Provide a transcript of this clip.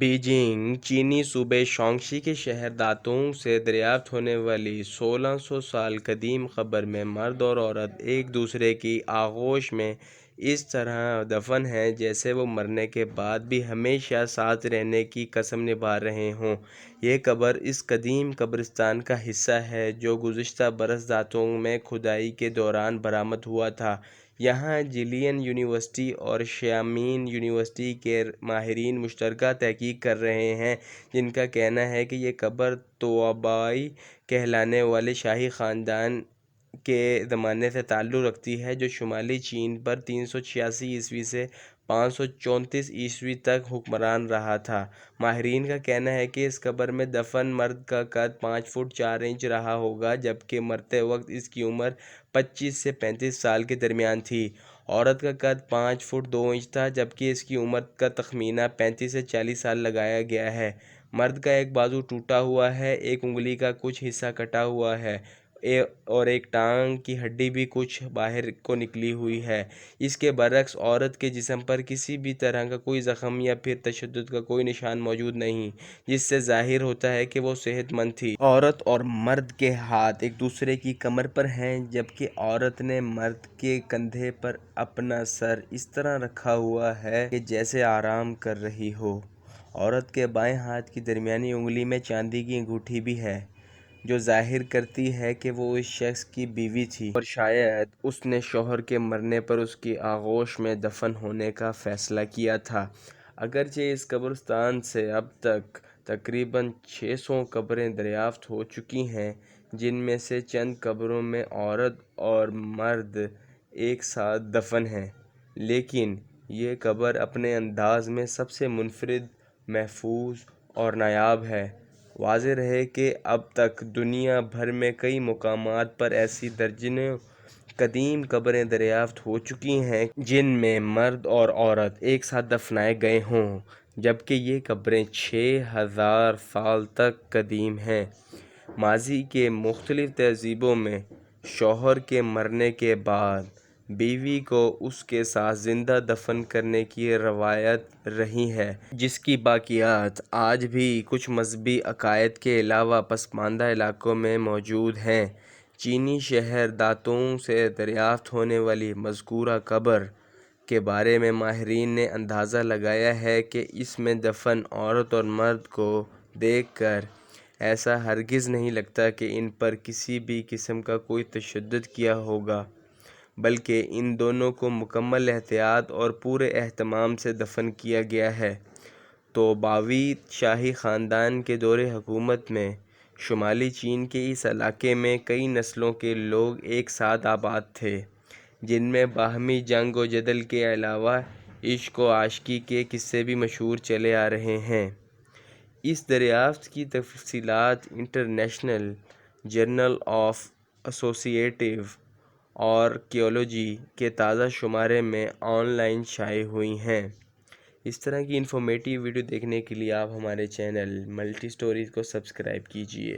Beijing चीनी सूबे शांग्शी के शहर दातुंग से दरियाफ्त होने वाली 1600 साल कदीम कब्र में मर्द और औरत एक दूसरे की आगोश में इस तरह दफन हैं जैसे वो मरने के बाद भी हमेशा साथ रहने की कसम निभा रहे हों। ये कब्र इस कदीम कब्रिस्तान का हिस्सा है जो गुज़िश्ता बरस दातुंग में खुदाई के दौरान बरामद हुआ था। यहाँ जिलियन यूनिवर्सिटी और xiamen यूनिवर्सिटी के माहिरीन मुश्तरका तहकीक कर रहे हैं, जिनका कहना है कि ये कब्र तोबाई कहलाने वाले शाही ख़ानदान के ज़माने से ताल्लुक़ रखती है जो शुमाली चीन पर 386 ईस्वी से 534 ईस्वी तक हुक्मरान रहा था। माहिरीन का कहना है कि इस कब्र में दफन मर्द का कद 5 फुट 4 इंच रहा होगा, जबकि मरते वक्त इसकी उम्र 25 से 35 साल के दरमियान थी। औरत का कद 5 फुट 2 इंच था, जबकि इसकी उम्र का तखमीना 35 से 40 साल लगाया गया है। मर्द का एक बाजू टूटा हुआ है, एक उंगली का कुछ हिस्सा कटा हुआ है और एक टांग की हड्डी भी कुछ बाहर को निकली हुई है। इसके बरक्स औरत के जिस्म पर किसी भी तरह का कोई ज़ख़म या फिर तशद्दुद का कोई निशान मौजूद नहीं, जिससे ज़ाहिर होता है कि वो सेहतमंद थी। औरत और मर्द के हाथ एक दूसरे की कमर पर हैं, जबकि औरत ने मर्द के कंधे पर अपना सर इस तरह रखा हुआ है कि जैसे आराम कर रही हो। औरत के बाएं हाथ की दरमियानी उंगली में चांदी की अंगूठी भी है, जो जाहिर करती है कि वो इस शख्स की बीवी थी और शायद उसने शौहर के मरने पर उसकी आगोश में दफन होने का फ़ैसला किया था। अगरचे इस कब्रिस्तान से अब तक तकरीबन 600 कब्रें दरियाफ्त हो चुकी हैं, जिनमें से चंद कब्रों में औरत और मर्द एक साथ दफन हैं, लेकिन ये कब्र अपने अंदाज में सबसे मुनफरिद, महफूज और नायाब है। वाज़ेह रहे कि अब तक दुनिया भर में कई मुकामात पर ऐसी दर्जनों कदीम कब्रें दरियाफ्त हो चुकी हैं जिनमें मर्द और औरत एक साथ दफनाए गए हों, जबकि ये कब्रें 6000 साल तक कदीम हैं। माज़ी के मुख्तलिफ तहज़ीबों में शौहर के मरने के बाद बीवी को उसके साथ ज़िंदा दफन करने की रवायत रही है, जिसकी बाक़ियात आज भी कुछ मज़हबी अक़ायद के अलावा पसमानदा इलाक़ों में मौजूद हैं। चीनी शहर दातुंग से दरियाफ्त होने वाली मज़कूरा कब्र के बारे में माहिरीन ने अंदाज़ा लगाया है कि इसमें दफन औरत और मर्द को देखकर ऐसा हरगिज़ नहीं लगता कि इन पर किसी भी किस्म का कोई तशद्दुद किया होगा, बल्कि इन दोनों को मुकम्मल एहतियात और पूरे एहतमाम से दफन किया गया है। तोबावी शाही ख़ानदान के दौरे हुकूमत में शुमाली चीन के इस इलाके में कई नस्लों के लोग एक साथ आबाद थे, जिनमें बाहमी जंग व जदल के अलावा इश्क व आशिकी के किस्से भी मशहूर चले आ रहे हैं। इस दरियाफ्त की तफसीलात international journal of associative archaeology के ताज़ा शुमारे में ऑनलाइन शाये हुई हैं। इस तरह की इन्फॉर्मेटिव वीडियो देखने के लिए आप हमारे चैनल मल्टी स्टोरीज़ को सब्सक्राइब कीजिए।